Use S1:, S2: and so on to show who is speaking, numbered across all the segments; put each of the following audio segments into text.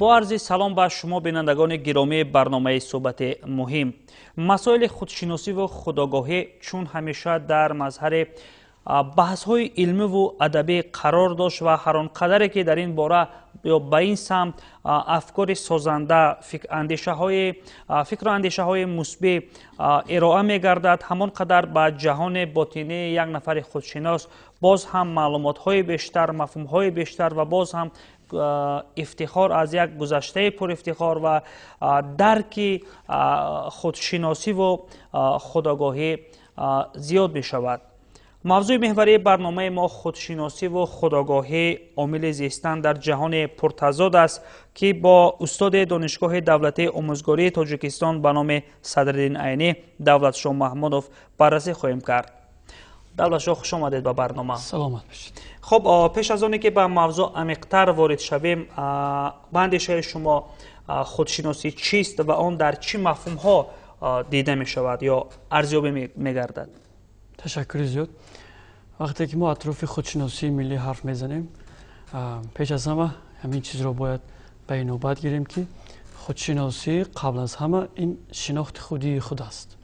S1: با عرض سلام به شما بینندگان گرامی برنامه صحبت مهم. مسائل خودشناسی و خودآگاهی چون همیشه در مظهر بحث های علمی و ادبی قرار داشت و هر آنقدر که در این باره یا به این سمت افکار سازنده، فکر و اندیشه های مثبت ارائه می گردد، همان قدر به جهان باطنی یک نفر خودشناس باز هم معلومات های بیشتر، مفهوم های بیشتر و باز هم افتخار از یک گذشته پر افتخار و درک خودشناسی و خودآگاهی زیاد می شود. موضوع محوری برنامه ما خودشناسی و خودآگاهی عامل زیستن در جهان پرتضاد است که با استاد دانشگاه دولتی آموزگاری تاجیکستان به نام صدرالدین عینی دولتشاه محمودوف بررسی خواهیم کرد. دولتشاه خوش آمدید به برنامه.
S2: سلامت باشید.
S1: خب پیش از آنی که به موضوع عمیق‌تر وارد شویم، به اندیشه شما خودشناسی چیست و آن در چه مفهوم‌ها دیده می شود یا ارزیابی می گردد؟
S2: تشکر زیاد. وقتی که ما اطراف خودشناسی ملی حرف میزنیم، پیش از همه همین چیز رو باید به نوبت گیریم که خودشناسی قبل از همه این شناخت خودی خود است.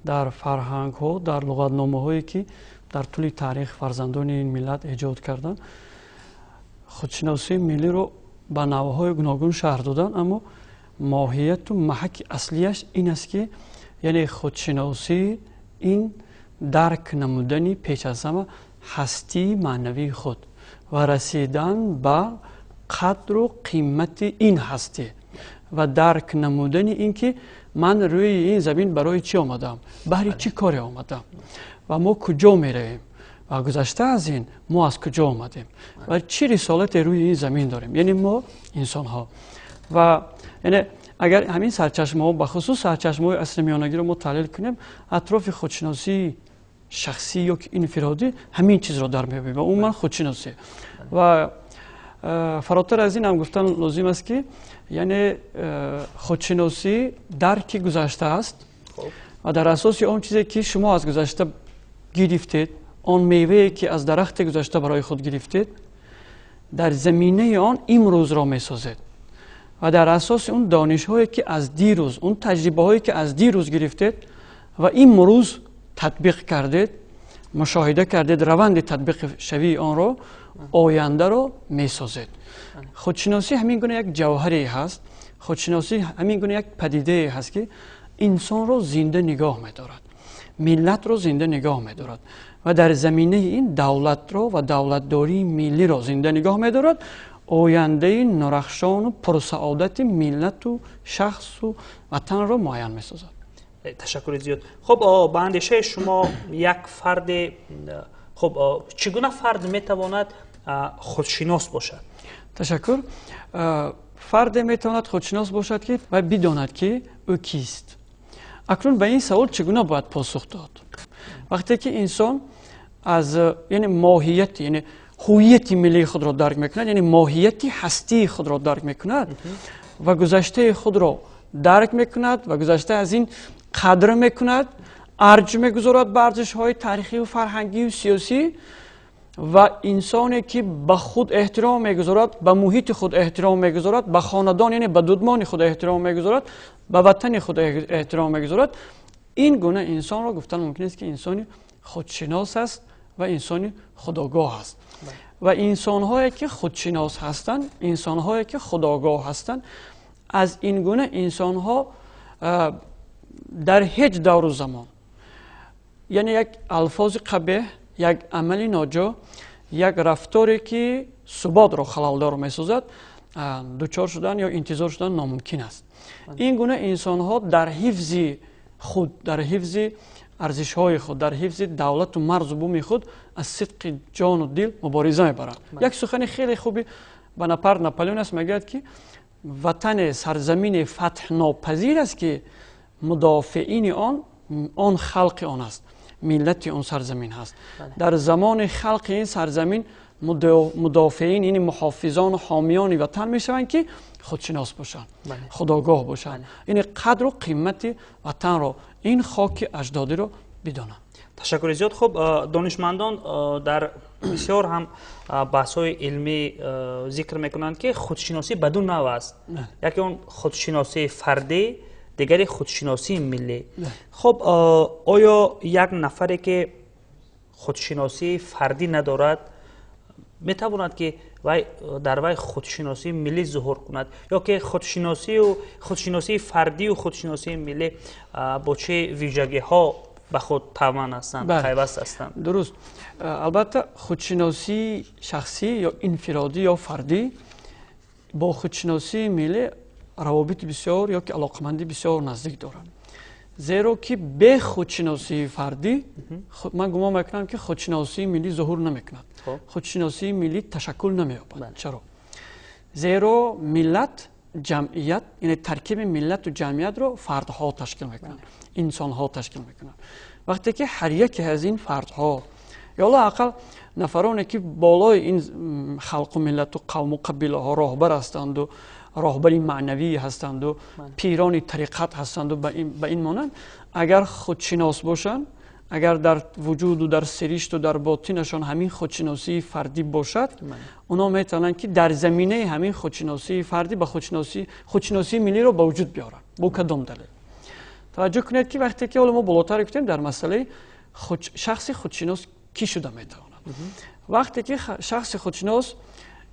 S2: در فرهنگ ها، در لغتنامه هایی که در طول تاریخ فرزندان این ملت ایجاد کردن، خودشناسی ملی رو به نوع‌های گوناگون شرح دادن، اما ماهیت و محک اصلیش این است که یعنی خودشناسی این درک نمودنی پیش از همه هستی معنوی خود و رسیدن به قدر و قیمت این هستی و درک نمودن این که من روی این زمین برای چی آمدم، برای چی کاری آمدم و ما کجا می رویم و گذشته از این ما از کجا آمدیم و چی رسالت روی این زمین داریم، یعنی ما انسان ها. و یعنی اگر همین سرچشمه ها به خصوص سرچشمه های اصل میانگی رو ما تحلیل کنیم، اطراف خودشناسی شخصی یا انفرادی همین چیز رو در میابیم و اون من خودشناسی. و فراتر از این هم گفتن لازم است که یعنی خودشناسی درک گذشته است و در اساس اون چیزی که شما از گذشته گرفتید، آن میوه‌ای که از درخت گذشته برای خود گرفتید، در زمینه آن امروز را میسازید و در اساس اون دانش هایی که از دیروز، اون تجربه هایی که از دیروز گرفتید و امروز تطبیق کردید، مشاهده کردید، روند تطبیق شوی آن رو، آینده رو میسازید. خودشناسی همین گونه یک جوهری هست، خودشناسی همین گونه یک پدیده هست که انسان رو زنده نگاه می‌دارد، ملت رو زنده نگاه می‌دارد و در زمینه این دولت رو و دولتداری ملی رو زنده نگاه می‌دارد، آینده نورخشان و پرسعادت ملت و شخص و وطن رو معین می‌سازد.
S1: تشکر زیاد. خب به اندیشه شما یک فرد، خب چگونه فرد میتواند خودشناس باشد؟
S2: تشکر. فرد میتواند خودشناس باشد که و بداند که او کیست. اکنون به این سوال چگونه باید پاسخ داد؟ وقتی که انسان از یعنی ماهیت، یعنی هویت ملی خود را درک میکند، یعنی ماهیت هستی خود را درک میکند و گذشته خود را درک میکند و گذشته از این قدر میکند، ارج میگذارد به ارزش‌های تاریخی و فرهنگی و سیاسی و انسانی که به خود احترام میگذارد، به محیط خود احترام میگذارد، به خاندان یعنی به دودمان خود احترام میگذارد، به وطن خود احترام میگذارد، این گونه انسان را گفتن ممکن است که انسانی خودشناس است و انسانی خودآگاه است. و انسان‌هایی که خودشناس هستند، انسان‌هایی که خودآگاه هستند، از این گونه انسان‌ها در هیچ دور و زمان یعنی یک الفاظ قبیح، یک عمل ناجا، یک رفتاری که ثبات را خلالدار می‌سازد، دچار شدن یا انتظار شدن ناممکن است. این گونه انسان‌ها در حفظ خود، در حفظ ارزش‌های خود، در حفظ دولت و مرز و بوم خود از صدق جان و دل مبارزه می‌برند. یک سخن خیلی خوبی بناپارت ناپلئون است، میگوید که وطن سرزمین فتح ناپذیر است که مدافعین آن خلق آن است، ملت آن سرزمین هست. در زمان خلق این سرزمین مدافعین این محافظان و حامیان وطن میشوند که خودشناس باشند، خودآگاه باشند، این قدر و قیمت وطن را، این خاک اجدادی را بدانند.
S1: تشکر زیاد. خب دانشمندان در بسیار هم بحث های علمی ذکر میکنند که خودشناسی بدون نوع است. یکی اون خودشناسی فردی، دیگری خودشناسی ملی. خب آیا یک نفری که خودشناسی فردی ندارد میتواند که در وی خودشناسی ملی ظهور کند، یا که خودشناسی فردی و خودشناسی ملی با چه ویژگی ها به خود توان هستند، پیوست هستند؟
S2: درست. البته خودشناسی شخصی یا انفرادی یا فردی با خودشناسی ملی روابط بسیار یا که علاقمندی بسیار نزدیک دارند. زیرا که به خودشناسی فردی من گمان میکنم که خودشناسی ملی ظهور نمیکند. خودشناسی ملی تشکل نمییابد. چرا؟ زیرا ملت، جمعیت، یعنی ترکیب ملت و جمعیت رو فردها تشکیل میکنند، انسانها تشکیل میکنند. وقتی که هر یک از این فردها یا لااقل نفرانی که بالای این خلق و ملت و قوم و قبیله ها راهبر هستند و راهبری معنوی هستند و پیران طریقت هستند و به این مانند، اگر خودشناس باشند، اگر در وجود و در سریشت و در باطنشان همین خودشناسی فردی باشد، اونا میتونن که در زمینه همین خودشناسی فردی به خودشناسی ملی رو به وجود بیارن. با کدام دلیل؟ توجه کنید که وقتی که ما بالاتر گفتیم در مسئله شخص خودشناس کی شده میتواند. وقتی که شخص خودشناس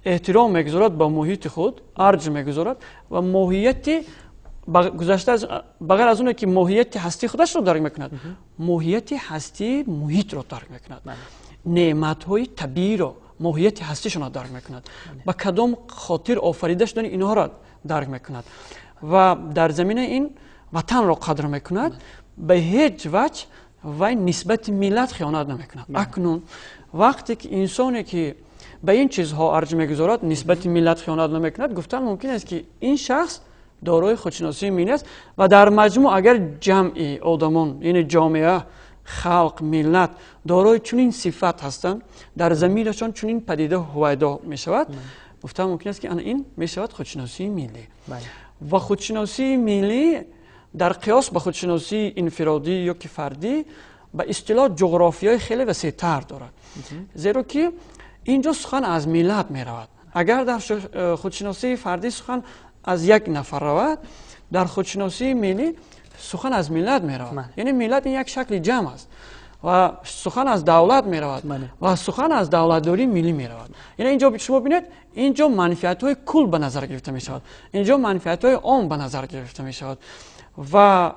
S2: احترام میگذارد به محیط خود، ارج میگذارد و ماهیت گذشته از بغیر از اونه که ماهیت هستی خودش رو درک میکند، ماهیت هستی محیط رو درک میکند، نعمت های طبیعی رو، ماهیت هستیشون رو درک میکند، با کدام خاطر آفریده شدن اینها را درک میکند و در زمینه این وطن را قدر میکند. به هیچ وجه و نسبت ملت خیانت نمیکند. اکنون وقتی که انسانی که به این چیزها ارج میگذارد نسبت ملت خیانت نمیکند، گفتن ممکن است که این شخص دارای خودشناسی ملی است و در مجموع اگر جمعی آدمان، یعنی جامعه، خلق، ملت دارای چنین صفت هستند، در ضمیرشان چنین پدیده هویدا می شود، گفتم ممکن است که این می شود خودشناسی ملی. و خودشناسی ملی در قیاس با خودشناسی انفرادی یا که فردی به اصطلاح جغرافیای خیلی وسیع‌تر دارد. زیرا که اینجا سخن از ملت می رود. اگر در خودشناسی فردی سخن از یک نفر رود، در خودشناسی ملی سخن از ملت می رود. یعنی ملت این یک شکل جمع است و سخن از دولت می رود و سخن از دولتداری ملی می رود. یعنی اینجا شما ببینید، اینجا منفعت های کل به نظر گرفته می شود، اینجا منفعت های عام به نظر گرفته می شود و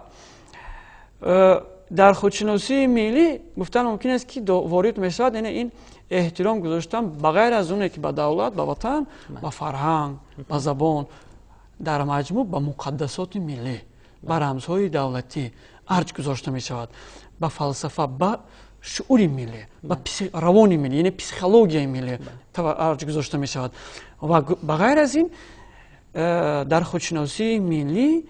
S2: در خودشناسی ملی گفتن ممکن است که وارد می شود، یعنی این احترام گذاشتن بغیر از اونه که به دولت، به وطن، به فرهنگ، به زبان، در مجموع به مقدسات ملی، به رمزهای دولتی ارج گذاشته می شود، به فلسفه، به شعور ملی، به روان ملی، یعنی پسیکولوژی ملی ارج گذاشته می شود. و بغیر از این در خودشناسی ملی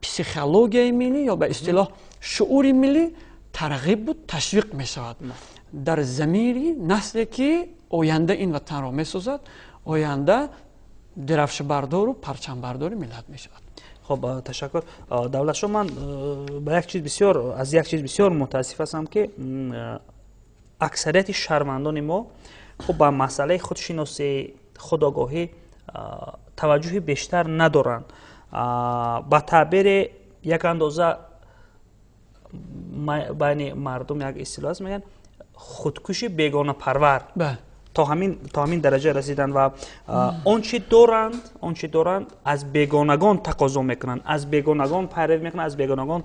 S2: پسیکولوژی ملی یا به اصطلاح شعور ملی ترغیب و تشویق می شود در ضمیر نسلی که آینده این وطن را می سازد، آینده درفش بردار و پرچم بردار ملت می شود.
S1: خب تشکر. دولت شما، من از یک چیز بسیار متاسف هستم که اکثریت شهروندان ما خب با مسئله خودشناسی، خودآگاهی توجه بیشتر ندارند. با تعبیر یک اندازه بین مردم یک اصطلاح میگن خودکشی بیگانه پرور. تا همین درجه رسیدن و آنچه دارند از بیگانگان تقاضا میکنند، از بیگانگان پیروی میکنند، از بیگانگان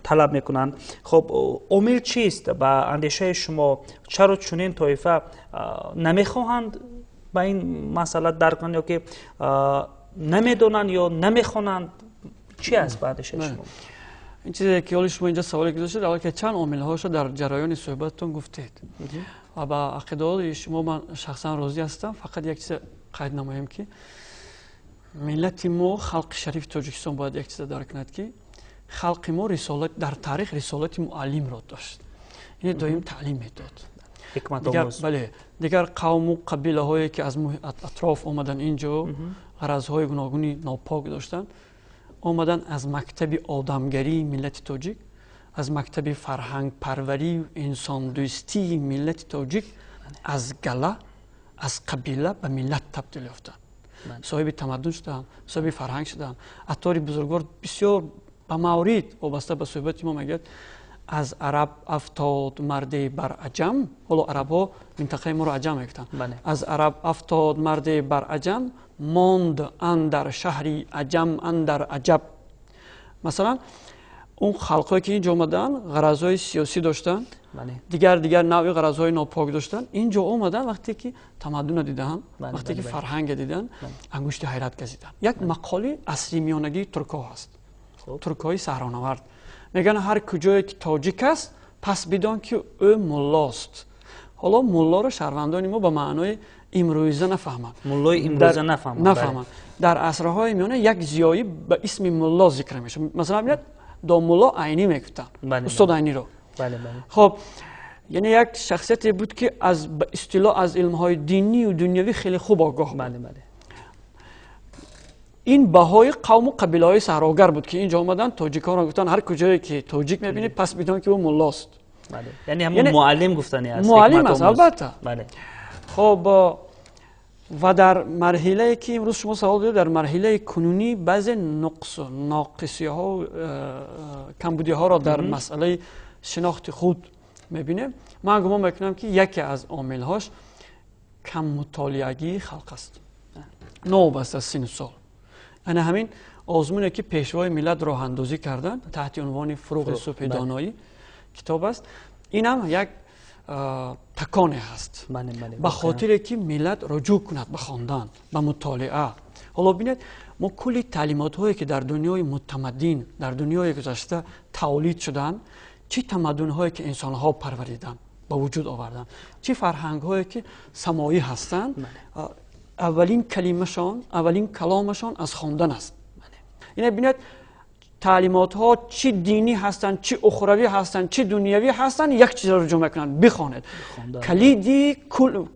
S1: طلب میکنند. خب عامل چیست به اندیشه شما؟ چرا چنین طایفه نمیخواهند به این مسئله درک کنند، یا که نمیدونند یا نمیخوانند؟ چی است به اندیشه شما؟
S2: این چیزی که حالا شما اینجا سوالی گذاشتید، اول که چند عامل هاشو در جریان صحبتتون گفتید و با عقیده شما من شخصا راضی هستم. فقط یک چیز قید نمایم که ملت ما، خلق شریف تاجیکستان باید یک چیز درک کند که خلق ما رسالت در تاریخ رسالت معلم را داشت، یعنی دائم تعلیم میداد. دیگر قوم و قبیله هایی که از اطراف آمدن اینجا غرضهای گوناگونی ناپاک داشتن، آمدن از مکتب آدمگری ملت تاجیک از مکتب فرهنگ پروری و انسان دوستی ملت تاجیک از گله از قبیله به ملت تبدیل یافتند. صاحب تمدن شدند، صاحب فرهنگ شدند. عطار بزرگوار بسیار به موارد وابسته به صحبت ما میگه از عرب افتاد مرد بر عجم. حالا عرب ها منطقه ما رو عجم میگفتن. از عرب افتاد مرد بر عجم ماند اندر شهری عجم اندر عجب. مثلا اون خلقایی که اینجا اومدن غرضهای سیاسی داشتن، دیگر نوع غرضهای ناپاک داشتن، اینجا اومدن وقتی که تمدن دیدن، وقتی که فرهنگ دیدن، انگشت حیرت گزیدن. یک مقاله اصلی میانگی ترک‌ها هست، ترک‌های صحرانورد. میگن هر کجایی که تاجیک است پس بدان که او ملاست. حالا ملا رو شهروندان ما به معنای امروزه نفهمند.
S1: ملای امروزه نفهمند.
S2: در عصرهای میانه یک زیایی به اسم ملا ذکر میشه. مثلا میاد دا ملا عینی میگفتن، استاد عینی رو. خب یعنی یک شخصیتی بود که از به اصطلاح از علمهای دینی و دنیوی خیلی خوب آگاه بود. این بهای قوم و قبیله های صحراگر بود که اینجا اومدن تاجیکان رو گفتن هر کجایی که تاجیک میبینید پس بدون که او ملاست.
S1: یعنی همون معلم گفتنی است.
S2: معلم است البته. خب و در مرحله که امروز شما سوال دارید، در مرحله کنونی بعض نقص و ناقصی ها و کمبودی ها را در مسئله شناخت خود میبینه. من گمان میکنم که یکی از عامل هاش کم مطالعگی خلق است، نوبست از سن سال. یعنی همین آزمونی که پیشوای ملت راه اندازی کردن تحت عنوان فروغ صبح دانایی کتاب است، این هم یک تکانه هست به خاطر که ملت رجوع کند به خواندن، به مطالعه. حالا ببینید ما کلی تعلیمات هایی که در دنیای متمدن در دنیای گذشته تولید شدن، چه تمدن هایی که انسان ها پروریدن به وجود آوردن، چه فرهنگ هایی که سماوی هستند، اولین کلمشان اولین کلامشان از خواندن است. یعنی ببینید تعلیمات ها چی دینی هستند، چی اخروی هستند، چی دنیوی هستند، یک چیز را رجوع میکنند بخوانید.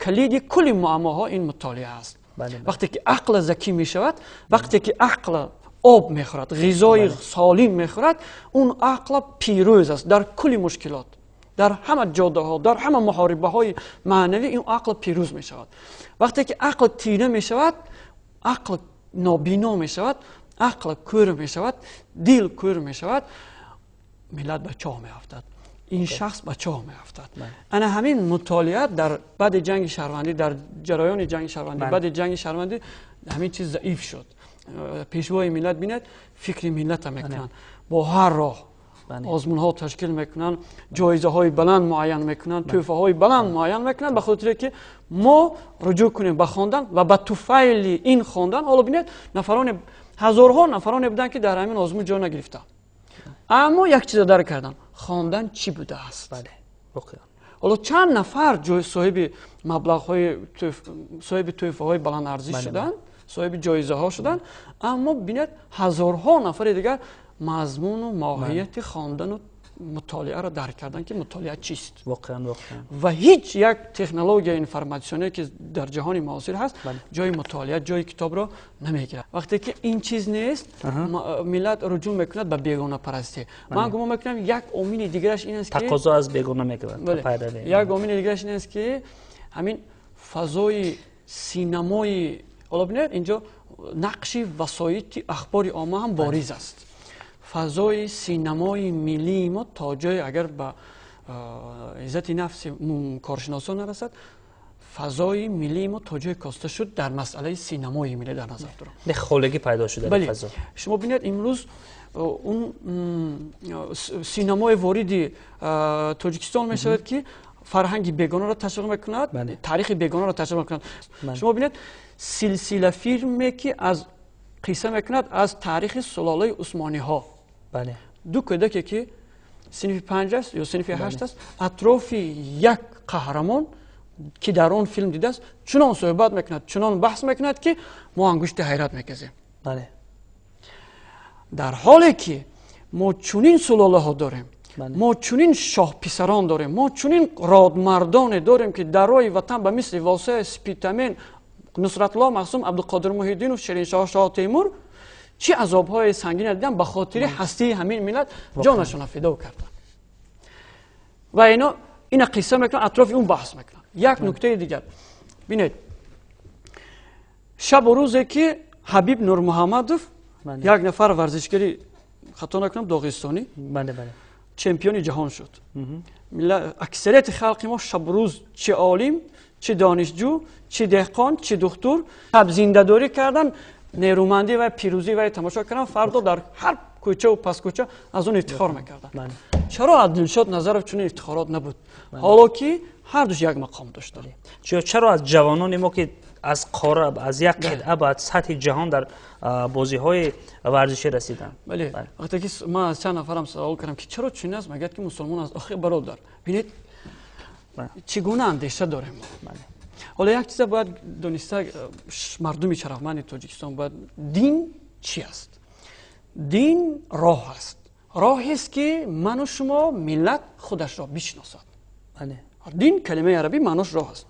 S2: کلید کل معماها این مطالعه است. وقتی که عقل ذکی می شود، وقتی که عقل آب میخورد، غذای سالم میخورد، اون عقل پیروز است در کل مشکلات، در همه جاده ها، در همه محاربه های معنوی این عقل پیروز می شود. وقتی که عقل تیره می شود، عقل نابینا می شود، عقل کور می شود، دل کور می شود، ملت به چاه می افتد، این شخص به چاه می افتد. انا همین مطالعه در بعد جنگ شهروندی، در جریان جنگ شهروندی، بعد جنگ شهروندی همین چیز ضعیف شد. پیشوای ملت بیند فکر ملت میکنن، با هر راه آزمون ها تشکیل میکنن، جایزه های بلند معین میکنن، تحفه های بلند معین میکنن، به خاطر که ما رجوع کنیم به خواندن و به توفیل این خواندن. حالا ببینید نفران هزارها نفران بودن که در همین آزمون جا نگرفتن، اما یک چیز درک کردن، خواندن چی بوده است. حالا چند نفر جای صاحب مبلغ های صاحب تحفه های بلند ارزش شدن، صاحب جایزه ها شدن، اما ببینید هزارها نفر دیگر مضمون و ماهیت خواندن و مطالعه را درک کردن که مطالعه چیست.
S1: واقعا
S2: و هیچ یک تکنولوژی انفرماسیونی که در جهان معاصر هست جای مطالعه، جای کتاب را نمیگیره. وقتی که این چیز نیست، ملت رجوع میکند به بیگانه پرستی. من گمان میکنم یک عامل دیگرش این است که
S1: تقاضا از بیگانه میکنند.
S2: یک عامل دیگرش این است که همین فضای سینمای، حالا ببینید اینجا نقش وسایط اخبار عامه هم بارز است. فضای سینمای ملی ما تا جای اگر به عزت نفس کارشناسان نرسد، فضای ملی ما تا جای کاسته شد در مسئله سینمای ملی در نظر دارم.
S1: به خولگی پیدا شده در فضا.
S2: شما ببینید امروز اون سینمای واردی تاجیکستان می شود که فرهنگ بیگانه را تشویق میکند، تاریخ بیگانه را تشویق میکند. شما ببینید سلسله فیلمی که از قصه میکند از تاریخ سلاله عثمانی ها. دو کودکی که صنف 5 است یا صنف 8 است، اطراف یک قهرمان که در آن فیلم دیده است چنان صحبت میکند، چنان بحث میکند که ما انگشت حیرت میکشیم. در حالی که ما چنین سلاله ها داریم، ما چنین شاه پسران داریم، ما چنین رادمردان داریم که در راه وطن به مثل واسه سپیتامین، نصرت الله معصوم، عبدالقادر محی‌الدین و شیرین شاه تیمور چه عذاب‌های سنگین دیدن به خاطر هستی همین ملت جانشون فدا کردن. و اینا قصه میکنن، اطراف اون بحث میکنن. یک نکته دیگر ببینید، شب و روزی که حبیب نور محمدوف یک نفر ورزشکاری خطا نکنم داغستانی چمپیون جهان شد، اکثریت خلق ما شب و روز چه عالم چه دانشجو چه دهقان چه دکتر شب زنده داری کردن، نیرومندی و پیروزی و تماشا کردن، فردا در هر کوچه و پس کوچه از اون افتخار میکردن. چرا از دلشاد نظر چون افتخارات نبود، حالا که هر دوش یک مقام داشت؟
S1: چرا از جوانان ما که از قاره از یک قطعه بعد سطح جهان در بازی های ورزشی رسیدن؟
S2: بله. وقتی که ما از چند نفرم سوال کردم که چرا چنین است، مگر که مسلمان از آخه برادر ببینید چگونه اندیشه داریم. حالا یک چیز باید دونسته مردم شرفمند تاجیکستان، باید دین چی است؟ دین راه است، راهی است که من و شما ملت خودش را بشناسد. دین کلمه عربی معناش راه است،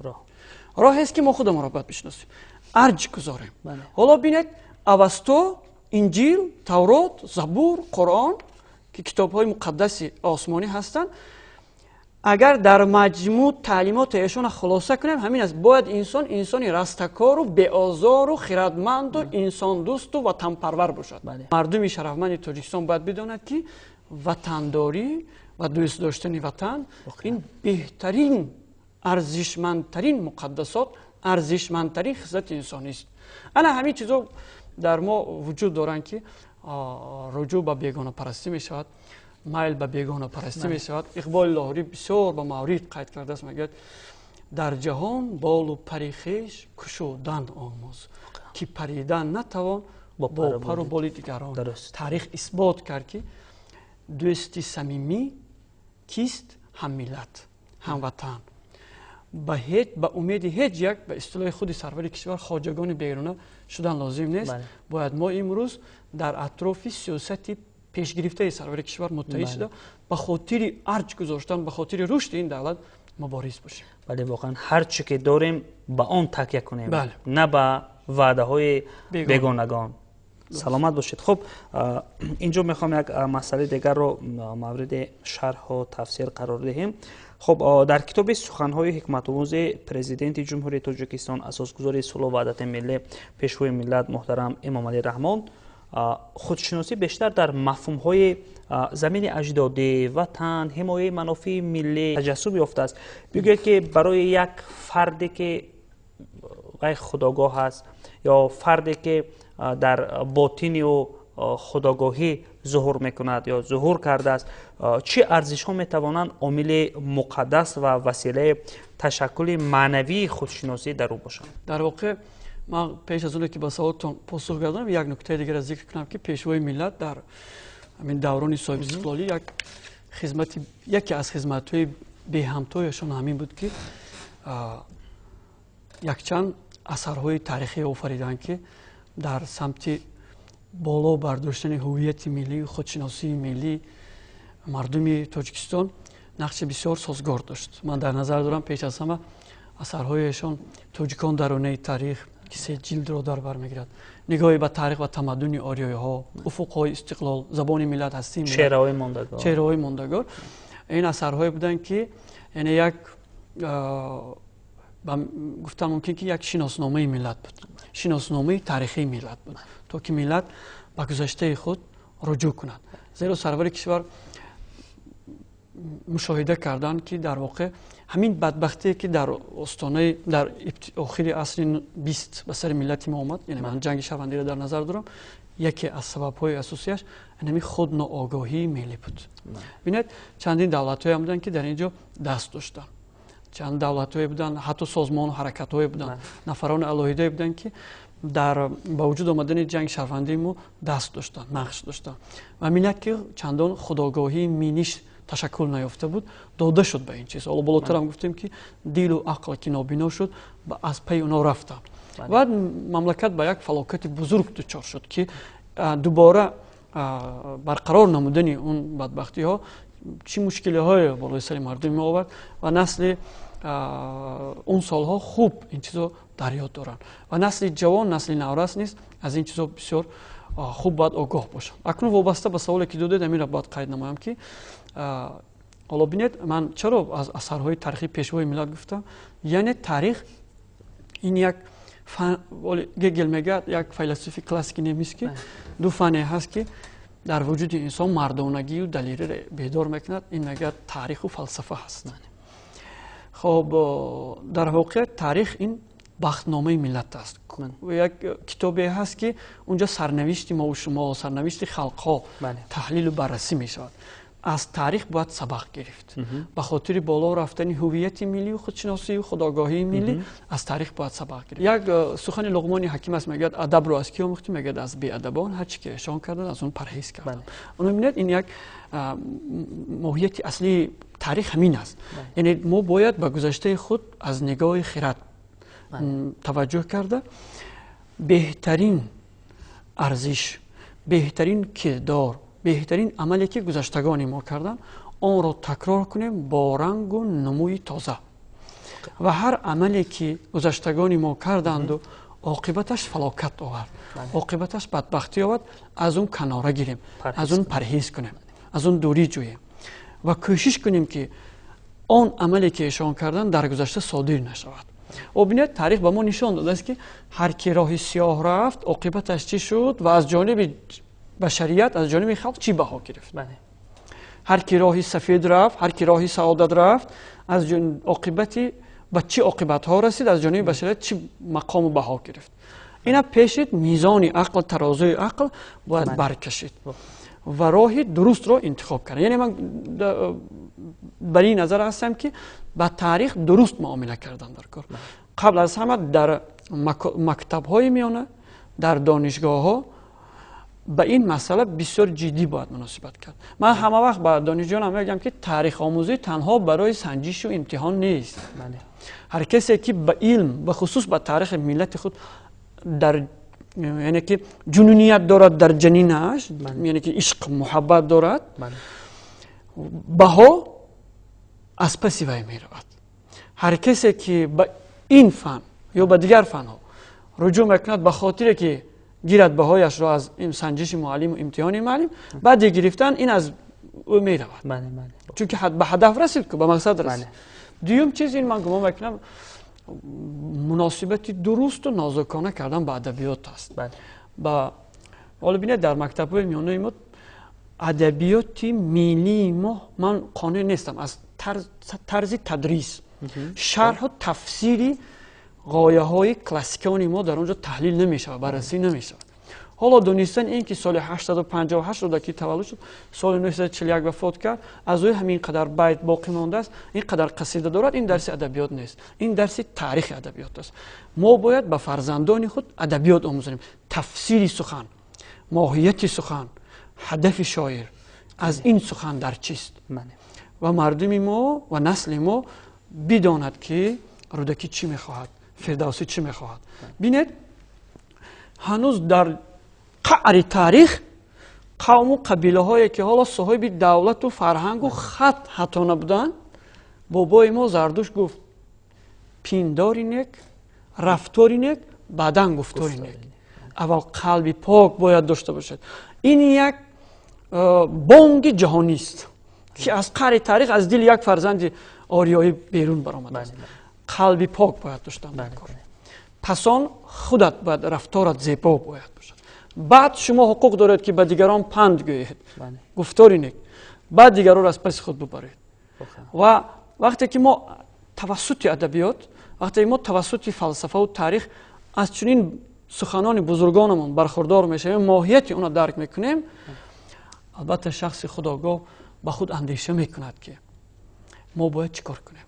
S2: راه است که ما خودمون را باید بشناسیم، ارج گذاریم. حالا ببینید اوستا، انجیل، تورات، زبور، قرآن که کتاب‌های مقدس آسمانی هستند، اگر در مجموع تعلیمات ایشان خلاصه کنیم همین است: باید انسانی رستگار و بی‌آزار و خردمند و انسان دوست و وطن پرور باشد. مردم شرفمند تاجیکستان باید بداند که وطنداری و دوست داشتن وطن این بهترین ارزشمندترین مقدسات، ارزشمندترین خصلت انسانی است. انا همین چیزا در ما وجود دارند که رجوع به بیگانه پرستی می شود، مایل به بیگانه پرستی می شود. اقبال لاهوری بسیار به مورد قید کرده است، میگه در جهان بال و پر خویش کشودن آموز که پریدن نتوان با پر و بال دیگران. تاریخ اثبات کرد که دوستی صمیمی کیست؟ هم ملت، هم وطن. به امید هیچ یک به اصطلاح خود سرور کشور خواجگان بیرونه شدن لازم نیست. باید ما امروز در اطراف سیاست پیش گرفته سرور کشور متحد شده، به خاطر ارج گذاشتن، به خاطر رشد این دولت مبارز باشیم.
S1: بله، واقعا هر چی که داریم با آن تکیه کنیم، نه به وعده های بیگانگان. سلامت باشید. خب اینجا میخوام یک مسئله دیگر رو مورد شرح و تفسیر قرار دهیم. خب در کتاب سخن‌های حکمت‌آموز پرزیدنت جمهوری تاجیکستان، اساسگذار صلح و وحدت ملی، پیشوای ملت محترم امام علی رحمان، خودشناسی بیشتر در مفهوم‌های زمین اجدادی، وطن، حمایت منافع ملی تجسم یافته است. میگوید که برای یک فردی که غیر خودآگاه است یا فردی که در باطنی و خودآگاهی ظهور میکند یا ظهور کرده است، چه ارزش ها میتوانند عامل مقدس و وسیله تشکل معنوی خودشناسی در او باشند؟ در واقع من پیش از اون که با سوالتون پاسخ بدم یک نکته دیگر از ذکر کنم که پیشوای ملت در همین دوران صاحب استقلالی یکی از خدمت‌های به همتایشان همین بود که یک چند اثرهای تاریخی آفریدند که در سمت بالا برداشتن هویت ملی، خودشناسی ملی مردم تاجیکستان نقش بسیار سازگار داشت. من در نظر دارم پیش از همه اثرهایشان تاجیکان درونه تاریخ که 3 جلد را در بر میگیرد، نگاهی به تاریخ و تمدن آریایی ها، افقهای استقلال، زبان ملت، هستی ملت، چهره‌های ماندگار، این اثرهای بودن که یعنی یک گفتم ممکن که یک شناسنامه ملت بود، شناسنامه تاریخی ملت بود تا که ملت به گذشته خود رجوع کنند. زیرا سرور کشور مشاهده کردن که در واقع همین بدبختی که در استانه در آخر عصر 20 به سر ملت ما آمد، یعنی من جنگ شهروندی را در نظر دارم، یکی از سبب‌های اساسیش همین خود ناآگاهی ملی بود. ببینید چندین دولت‌های بودن که در اینجا دست داشتن، چند دولت‌های بودن، حتی سازمان و حرکت‌های بودن، نفران علاهیده بودن که در با وجود آمدن جنگ شهروندی ما دست داشتن، نقش داشتن و ملت که چندان خودآگاهی مینیش تشکل نیافته بود داده شد به این چیز. حالا بالاتر هم گفتیم که دل و عقل که نابینا شد از پی اونا رفتن و مملکت به یک فلاکت بزرگ دچار شد که دوباره برقرار نمودن اون بدبختی ها چه مشکلی های بالای سر مردم آورد و نسل اون سالها خوب این چیزا در یاد دارن و نسل جوان، نسل نورس نیست از این چیزا بسیار خوب باید آگاه باشن. اکنون وابسته به سوالی که داده همین را باید قید نمایم که
S2: حالا ببینید من چرا از اثرهای تاریخی پیشوای ملت گفتم؟ یعنی تاریخ این یک گگل میگه یک فیلسوف کلاسیکی نیست که دو فن هست که در وجود انسان مردانگی و دلیری را بیدار میکند. این میگه تاریخ و فلسفه هست. خب در واقع تاریخ این بختنامه ملت است. یک کتابی هست که اونجا سرنوشت ما و شما، سرنوشت خلقها تحلیل و بررسی می شود. از تاریخ باید سبق گرفت. به خاطر بالا رفتن هویت ملی و خودشناسی و خودآگاهی ملی از تاریخ باید سبق گرفت. یک سخن لقمان حکیم است، میگه ادب رو از کی آموختیم؟ میگه از بی ادبان، هر چی که اشان کردن از اون پرهیز کردن. اون میبینید این یک ماهیت اصلی تاریخ همین است. یعنی ما باید به گذشته خود از نگاه خرد توجه کرده، بهترین ارزش، بهترین کردار، بهترین عملی که گذشتگان ما کردن آن را تکرار کنیم با رنگ و نموی تازه. و هر عملی که گذشتگان ما کردند و عاقبتش فلاکت آورد، عاقبتش بدبختی آورد، از اون کناره گیریم، از اون پرهیز کنیم، از اون دوری جوییم و کوشش کنیم که آن عملی که ایشان کردن در گذشته صادر نشود. و ببینید تاریخ به ما نشان داده است که هر کی راه سیاه رفت عاقبتش چی شد و از جانب بشریت، از جانب خلق چی بها گرفت. هر کی راه سفید رفت، هر کی راه سعادت رفت، از عاقبتی به چی عاقبت ها رسید، از جانب بشریت چی مقام و بها گرفت. اینا پیشید میزان عقل، ترازوی عقل باید برکشید و راه درست رو انتخاب کرد. یعنی من بر این نظر هستم که با تاریخ درست معامله کردن در کار. قبل از همه در مکتب های میانه، در دانشگاه ها به این مسئله بسیار جدی باید مناسبت کرد. من همه وقت با دانشجویانم میگم که تاریخ آموزی تنها برای سنجش و امتحان نیست. هر کسی که به علم و خصوص به تاریخ ملت خود در یعنی که جنونیت دارد در جنینش، یعنی که عشق محبت دارد، بها از پس وی می رود. هر کسی که به این فن یا به دیگر فن ها رجوع میکند به خاطر که گیرد بهایش را از این سنجش معلم و امتحان معلم، بعد گرفتن این از او می رود. چون که به هدف رسید، که به مقصد رسید. دوم چیز این من گمان میکنم مناسبتی درست و نازکانه کردن به ادبیات است. با حالا ببینید در مکتب‌های میانه ما ادبیات ملی ما، من قانع نیستم از طرز تدریس، شرح و تفسیری غایه های کلاسیکان ما در اونجا تحلیل نمیشه، بررسی نمیشه. حالا دونستن این که سال 858 رودکی تولد شد، سال 941 وفات کرد، از او همین قدر بیت باقی مانده است، این قدر قصیده دارد، این درس ادبیات نیست، این درس تاریخ ادبیات است. ما باید به فرزندان خود ادبیات آموزیم، تفسیری سخن، ماهیت سخن، هدف شاعر از این سخن در چیست و مردم ما و نسل ما بداند که رودکی چی میخواهد، فردوسی چی میخواهد. بینید هنوز در قعر تاریخ قوم و قبیله هایی که حالا صاحب دولت و فرهنگ و خط حتی نبودن، بابای ما زردوش گفت پینداری نک، رفتاری نک، بدن گفتاری نک. اول قلبی پاک باید داشته باشد. این یک بانگ جهانی است که از قعر تاریخ از دل یک فرزند آریایی بیرون برآمده است. قلبی پاک باید داشتن بکار. پسان خودت باید رفتارت زیبا باید باشد. بعد شما حقوق دارید که به دیگران پند گویید، گفتاری نک، بعد دیگران را از پس خود ببرید. و وقتی که ما توسط ادبیات، وقتی ما توسط فلسفه و تاریخ از چنین سخنان بزرگانمون برخوردار میشیم، ماهیت اون را درک میکنیم، البته شخص خودآگاه به خود اندیشه میکند که ما باید چیکار کنیم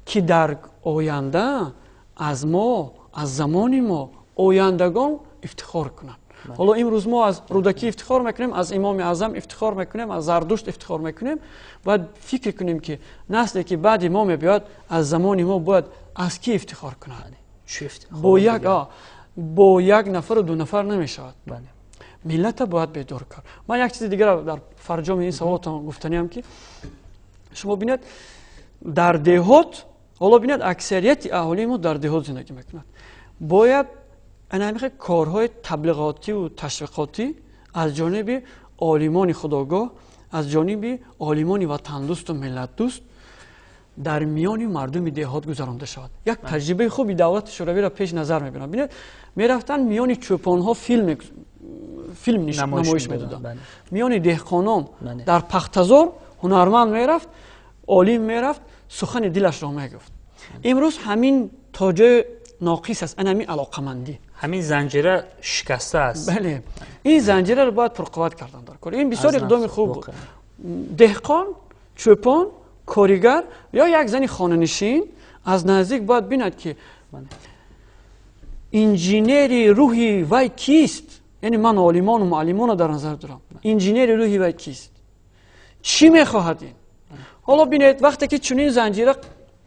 S2: که در آینده از ما، از زمان ما آیندگان افتخار کنند. حالا امروز ما از رودکی افتخار میکنیم، از امام اعظم افتخار میکنیم، از زردشت افتخار میکنیم. باید فکر کنیم که نسلی که بعد ما بیاد از زمان ما باید از کی افتخار کنند. با یک نفر و دو نفر نمیشود. ملت باید بیدار کرد. من یک چیز دیگر در فرجام این سوالتان گفتنیم که شما بینید در دهات، حالا بینید اکثریت اهالی ما در دهات زندگی میکنند، باید انمیخ کارهای تبلیغاتی و تشویقاتی از جانب عالمان خودآگاه از جانب عالمان وطن دوست و ملت دوست در میان مردم دهات گذرانده شود. یک تجربه خوبی دولت شوروی را پیش نظر می‌بینم. ببینید می‌رفتن میان چوپان‌ها فیلم نمایش می‌دادند. میان دهقانان در پختزار هنرمند میرفت، عالم میرفت، سخن دلش را میگفت. امروز همین تاج ناقص است، همین علاقمندی، همین
S1: زنجیره شکسته است.
S2: بله، این زنجیره رو باید پرقوت کردن در کار. این بسیار اقدام خوب بود. دهقان، چوپان، کارگر یا یک زن خانه‌نشین از نزدیک باید بیند که انجینری روحی وی کیست. یعنی من عالمان و معلمان رو در نظر دارم. انجینری روحی وی کیست، چی میخواهد این. حالا بینید وقتی که چنین زنجیره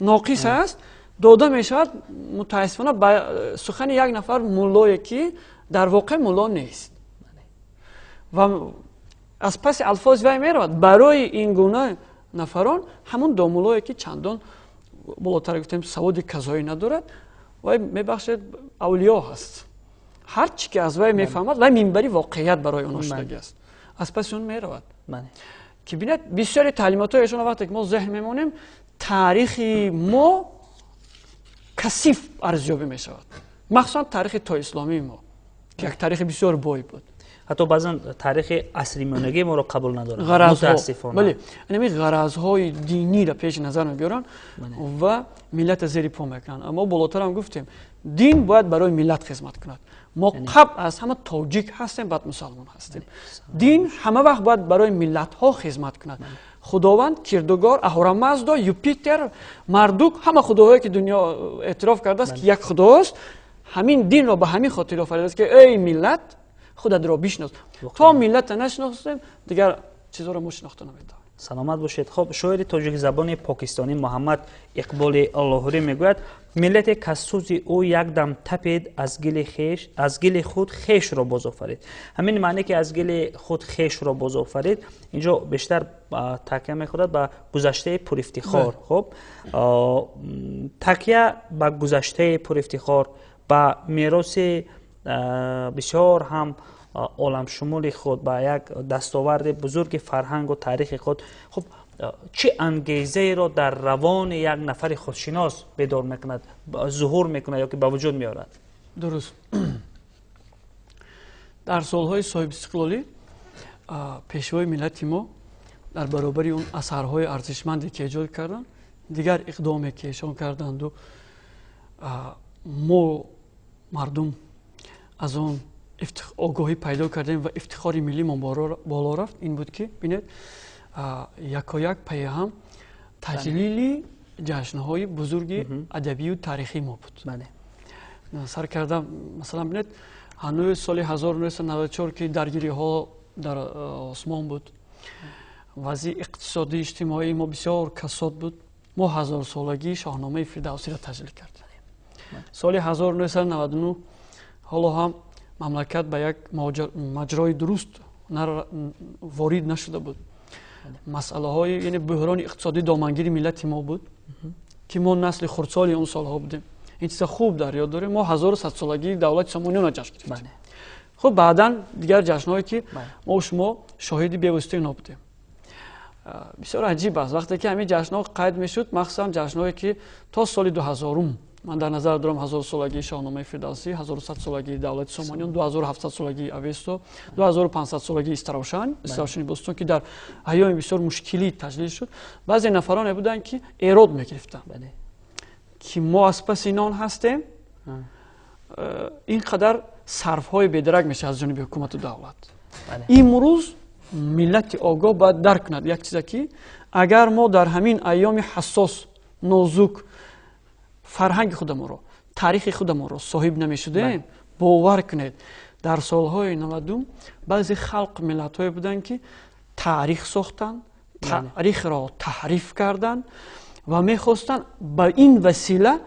S2: ناقص است داده می شود متاسفانه به سخن یک نفر مولایی که در واقع مولا نیست و از پس الفاظ وی می رود. برای این گونه نفران همون دو مولایی که چندان بالاتر گفتیم سواد کذایی ندارد و می بخشد اولیا هست. هر چی که از وی می فهمد و منبری واقعیت برای آن شدگی است. از پس اون می رود که بینید بسیاری تعلیمات ایشان وقتی که ما ذهن میمونیم تاریخ ما کثیف ارزیابی می شود، مخصوصا تاریخ تا اسلامی ما که یک تاریخ بسیار بای بود.
S1: حتی بعضا تاریخ عصریانگی ما رو قبول ندارن
S2: متاسفانه. بله، یعنی غرضهای دینی را پیش نظر میگیرن و ملت زیر پا میکنن. اما بالاتر هم گفتیم دین باید برای ملت خدمت کند. ما قبل از همه تاجیک هستیم بعد مسلمان هستیم. دین همه وقت باید برای ملت ها خدمت کند. خداوند، کردگار، اهورامزدا، یوپیتر، مردوک، همه خداهایی که دنیا اعتراف کرده است که یک خداست، همین دین را به همین خاطر آفریده است که ای ملت خودت را بشناس. تا ملت نشناسیم دیگر چیزا را شناخته نمیتونیم.
S1: سلامت باشید. خب شاعر تاجیک زبان پاکستانی محمد اقبال لاهوری میگوید ملت کسوز او یک دم تپید از گل خود خیش را باز آفرید. همین معنی که از گل خود خیش را باز آفرید اینجا بیشتر تکیه میخورد به گذشته پر افتخار. خب تکیه به گذشته پر افتخار، به میراث بسیار هم عالم شمول خود، با یک دستاورد بزرگ فرهنگ و تاریخ خود. خب چه انگیزه را در روان یک نفر خودشناس بیدار میکند، ظهور میکند یا که به وجود میارد؟
S2: درست. در سالهای صاحب استقلالی پیشوای ملت ما در برابر اون اثرهای ارزشمندی که ایجاد کردند دیگر اقدامی که ایشان کردند و ما مردم از اون آگاهی پیدا کردیم و افتخار ملی ما بالا رفت. این بود که بینید یکایک پی هم تجلیل جشنهای بزرگ ادبی و تاریخی ما بود. سر کردم مثلا بینید هنوز سال 1994 که درگیری ها در آسمان بود، وضع اقتصادی اجتماعی ما بسیار کساد بود. ما 1000 سالگی شاهنامه فردوسی را تجلیل کردیم. سال 1999 حالا هم مملکت به یک مجرای درست وارد نشده بود. مسئله های یعنی بحران اقتصادی دامنگیر ملت ما بود که ما نسل خردسال اون سالها بودیم. این چیز خوب در یاد داریم. ما 1100 سالگی دولت سامانیان را جشن گرفتیم. خب بعدا دیگر جشنهایی که ما و شما شاهدی بی‌واسطه اینا بودیم. بسیار عجیب است وقتی که همین جشنها قید میشد، مخصوصا جشنهایی که تا سال 2000 من در نظر دارم 1000 سالگی شاهنامه فردوسی، 1100 سالگی دولت سامانیان، 2700 سالگی اویستو، 2500 سالگی استراوشان بوستون که در ایام بسیار مشکلی تجلیل شد. بعضی نفران بودند که ایراد میگرفتن که ما از پس اینان هستیم، اینقدر صرف های بی‌درنگ میشه از جانب حکومت و دولت. امروز ملت آگاه باید درک کند یک چیزی که اگر ما در همین ایام حساس نازک فرهنگ خودمون رو، تاریخ خودمون رو صاحب نمیشدیم، باور کنید در سالهای 92 بعضی خلق ملت‌های بودن که تاریخ ساختن، تاریخ را تحریف کردن و میخواستن با این وسیله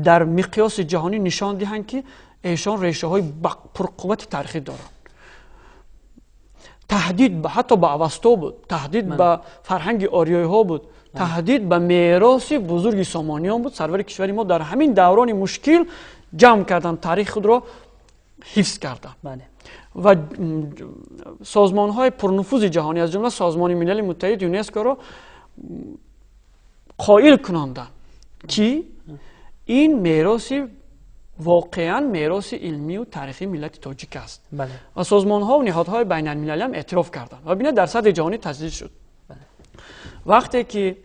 S2: در مقیاس جهانی نشان دهند که ایشان ریشه های پرقوت تاریخی دارند. تهدید به حتی به اوستا بود، تهدید به فرهنگ آریایی ها بود، تهدید به میراث بزرگ سامانیان بود. سرور کشور ما در همین دوران مشکل جمع کردن تاریخ خود را حفظ کردن. و سازمان های پرنفوذ جهانی از جمله سازمان ملل متحد یونسکو رو قائل کناندن که این میراثی واقعا میراث علمی و تاریخی ملت تاجیک است.
S1: بله.
S2: و سازمان ها و نهادهای بین المللی هم اعتراف کردند و بنا در سطح جهانی تسجیل شد.
S1: بله.
S2: وقتی که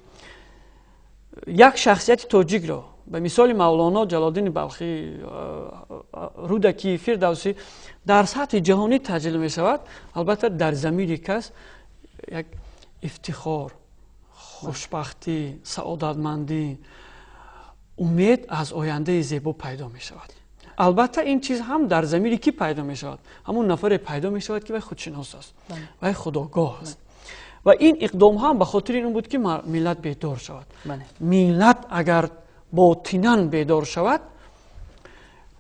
S2: یک شخصیت تاجیک رو به مثال مولانا جلال‌الدین بلخی، رودکی، فردوسی در سطح جهانی تسجیل می شود، البته در ضمیر کس یک افتخار، خوشبختی، سعادتمندی، امید از آینده زیبا پیدا می شود. البته این چیز هم در ضمیر کی پیدا می شود؟ همون نفر پیدا می شود که وی خودشناس است، وی خودآگاه است. و این اقدام هم به خاطر این بود که ملت بیدار شود. ملت اگر باطناً بیدار شود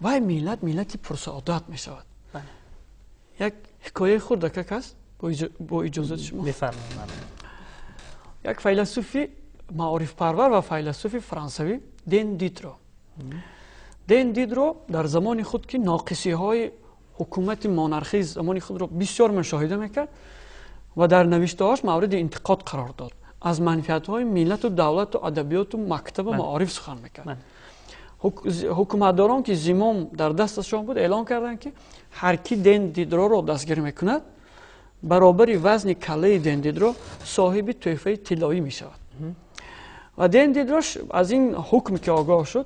S2: وی ملتی پرسعادت می شود. یک حکایه خورده که هست با اجازه شما
S1: بفرمایید.
S2: یک فیلسوفی معارف پرور و فیلسوف فرانسوی دین دیدرو در زمان خود که ناقصی های حکومت مونارخی زمان خود را بسیار مشاهده میکرد و در نوشته‌هاش مورد انتقاد قرار داد. از منفعت های ملت و دولت و ادبیات و مکتب و معارف سخن میکرد. حکومتداران که زمام در دستشان بود اعلان کردند که هر کی دین دیدرو را دستگیر میکند برابر وزن کله دین دیدرو صاحب تحفه طلایی می شود. و دین دیدرو از این حکم که آگاه شد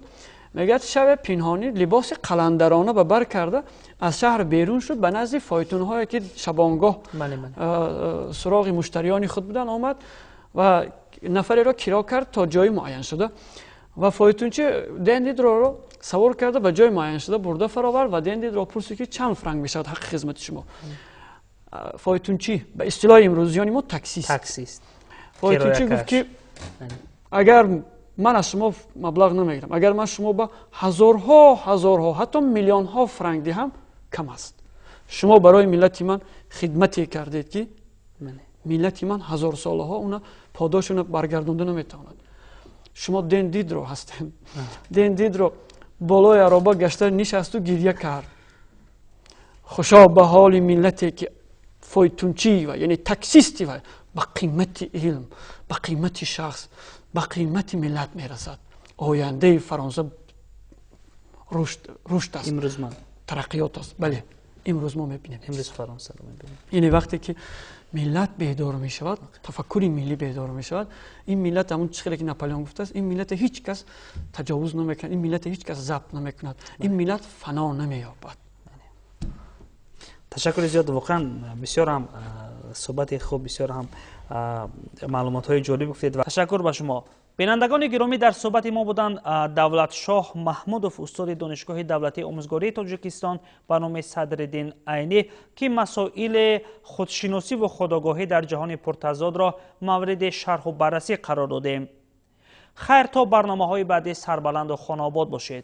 S2: میگه شب پنهانی لباس قلندرانه به بر کرده از شهر بیرون شد، به نزد فایتون هایی که شبانگاه سراغ مشتریان خود بودن آمد و نفری را کرا کرد تا جای معین شده و فایتونچی دین دیدرو را سوار کرده به جای معین شده برده فراورد و دین دیدرو پرسید که چند فرانک می شود حق خدمت شما؟ فایتونچی به اصطلاح امروزیانی ما تاکسیست. فایتونچی گفت که اگر من از شما مبلغ نمیگیرم، اگر من شما با هزارها حتی میلیون ها فرانک دهم کم است. شما برای ملت من خدمتی کردید که ملت من هزار ساله ها اونا پاداشون برگردونده نمیتواند. شما دین دیدرو هستین. دین دیدرو بالای عربا گشته نشست و گریه کرد. خوشا به حال ملتی که فایتونچی و یعنی تاکسیستی و با قیمت علم، با قیمت شخص، با قیمت ملت میرسد. آینده فرانسه رشد است.
S1: امروز ما
S2: ترقیات است. بله امروز ما میبینیم.
S1: امروز فرانسه رو میبینیم.
S2: یعنی وقتی که ملت بیدار می شود، تفکر ملی بیدار می شود، این ملت همون چیزی که ناپلئون گفته است، این ملت هیچ کس تجاوز نمیکند، این ملت هیچ کس ضبط نمیکند، این ملت فنا نمییابد.
S1: تشکر زیاد، واقعا بسیار هم صحبت خوب، بسیار هم معلومات های جالب گفتید و تشکر به شما. بینندگان گرامی، در صحبت ما بودند دولت شاه محمودوف، استاد دانشگاه دولتی آموزگاری تاجیکستان، به نام صدرالدین عینی که مسائل خودشناسی و خودآگاهی در جهان پرتضاد را مورد شرح و بررسی قرار دادیم. خیر تا برنامه های بعدی سربلند و خانه آباد باشید.